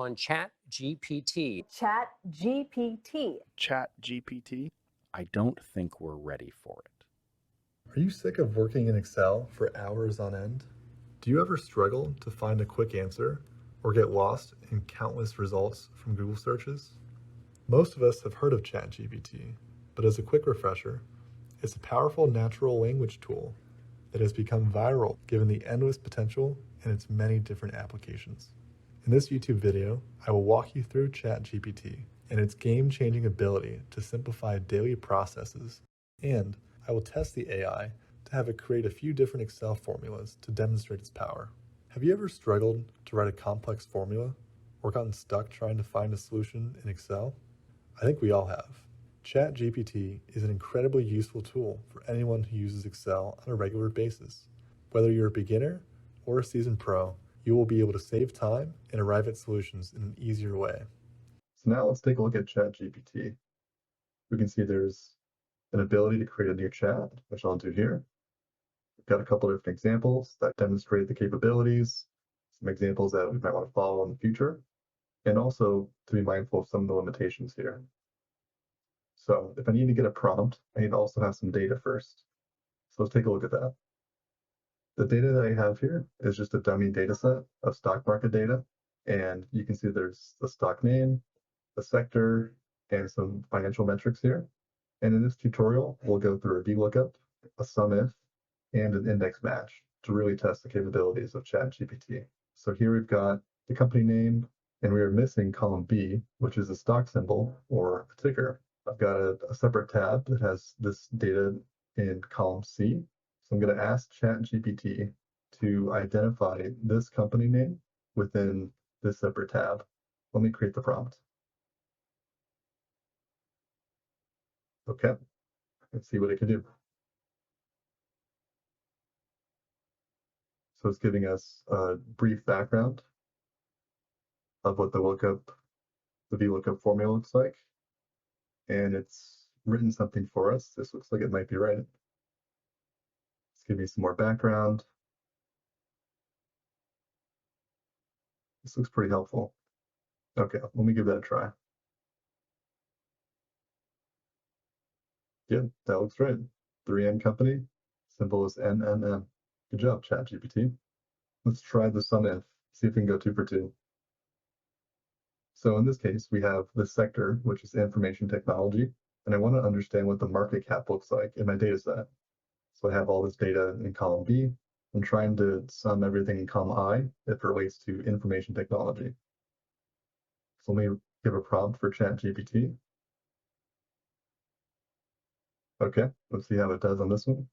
on ChatGPT. ChatGPT. ChatGPT? I don't think we're ready for it. Are you sick of working in Excel for hours on end? Do you ever struggle to find a quick answer or get lost in countless results from Google searches? Most of us have heard of ChatGPT, but as a quick refresher, it's a powerful natural language tool that has become viral given the endless potential and its many different applications. In this YouTube video, I will walk you through ChatGPT and its game-changing ability to simplify daily processes, and I will test the AI to have it create a few different Excel formulas to demonstrate its power. Have you ever struggled to write a complex formula or gotten stuck trying to find a solution in Excel? I think we all have. ChatGPT is an incredibly useful tool for anyone who uses Excel on a regular basis. Whether you're a beginner or a seasoned pro, you will be able to save time and arrive at solutions in an easier way. So now let's take a look at ChatGPT. We can see there's an ability to create a new chat, which I'll do here. We've got a couple of different examples that demonstrate the capabilities, some examples that we might want to follow in the future, and also to be mindful of some of the limitations here. So if I need to get a prompt, I need to also have some data first. So let's take a look at that. The data that I have here is just a dummy data set of stock market data. And you can see there's the stock name, the sector, and some financial metrics here. And in this tutorial, we'll go through a VLOOKUP, a SUMIF, and an index match to really test the capabilities of ChatGPT. So here we've got the company name, and we are missing column B, which is a stock symbol or a ticker. I've got a separate tab that has this data in column C. So I'm going to ask ChatGPT to identify this company name within this separate tab. Let me create the prompt. Okay, let's see what it can do. So it's giving us a brief background of what the VLOOKUP formula looks like. And it's written something for us. This looks like it might be right. Let's give me some more background. This looks pretty helpful. Okay, let me give that a try. Yeah, that looks right. 3M company, symbol is NNM. Good job, ChatGPT. Let's try the SUMIF, see if we can go 2 for 2. So in this case, we have the sector, which is information technology, and I want to understand what the market cap looks like in my data set. So I have all this data in column B. I'm trying to sum everything in column I if it relates to information technology. So let me give a prompt for ChatGPT. Okay, let's see how it does on this one.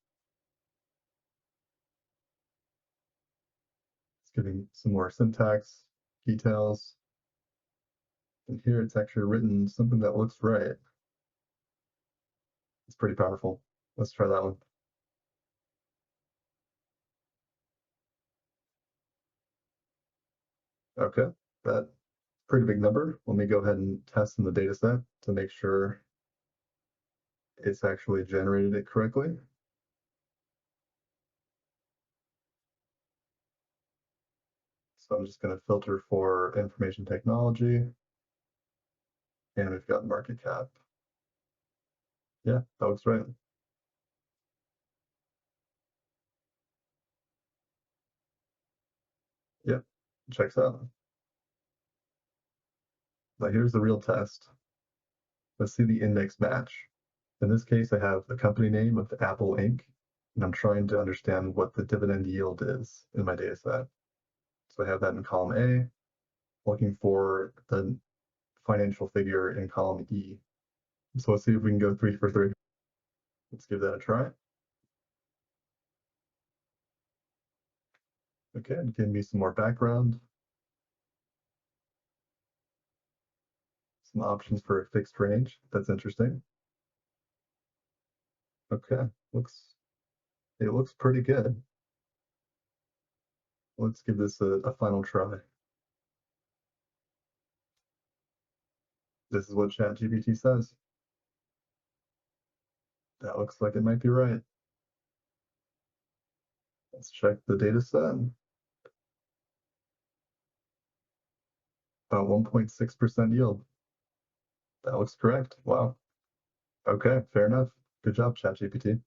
It's giving some more syntax details. And here it's actually written something that looks right. It's pretty powerful. Let's try that one. Okay, that's a pretty big number. Let me go ahead and test in the data set to make sure it's actually generated it correctly. So I'm just going to filter for information technology. And we've got market cap. Yeah, that looks right. Yep, checks out. Now here's the real test. Let's see the index match. In this case, I have the company name of Apple Inc., and I'm trying to understand what the dividend yield is in my data set. So I have that in column A, looking for the financial figure in column E. So let's see if we can go 3 for 3. Let's give that a try. Okay, give me some more background. Some options for a fixed range. That's interesting. Okay, it looks pretty good. Let's give this a final try. This is what ChatGPT says. That looks like it might be right. Let's check the data set. About 1.6% yield. That looks correct. Wow. Okay, fair enough. Good job, ChatGPT.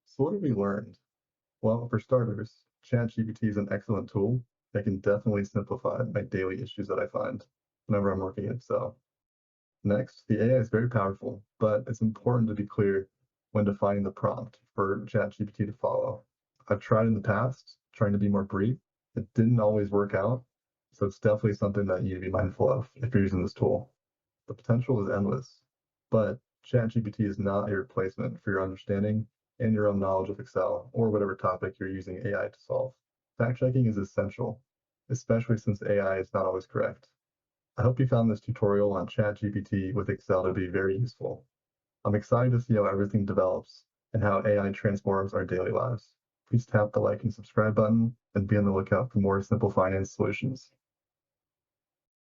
So what have we learned? Well, for starters, ChatGPT is an excellent tool that can definitely simplify my daily issues that I find whenever I'm working in Excel. Next, the AI is very powerful, but it's important to be clear when defining the prompt for ChatGPT to follow. I've tried in the past, trying to be more brief. It didn't always work out, so it's definitely something that you need to be mindful of if you're using this tool. The potential is endless, but ChatGPT is not a replacement for your understanding and your own knowledge of Excel or whatever topic you're using AI to solve. Fact checking is essential, especially since AI is not always correct. I hope you found this tutorial on ChatGPT with Excel to be very useful. I'm excited to see how everything develops and how AI transforms our daily lives. Please tap the like and subscribe button and be on the lookout for more simple finance solutions.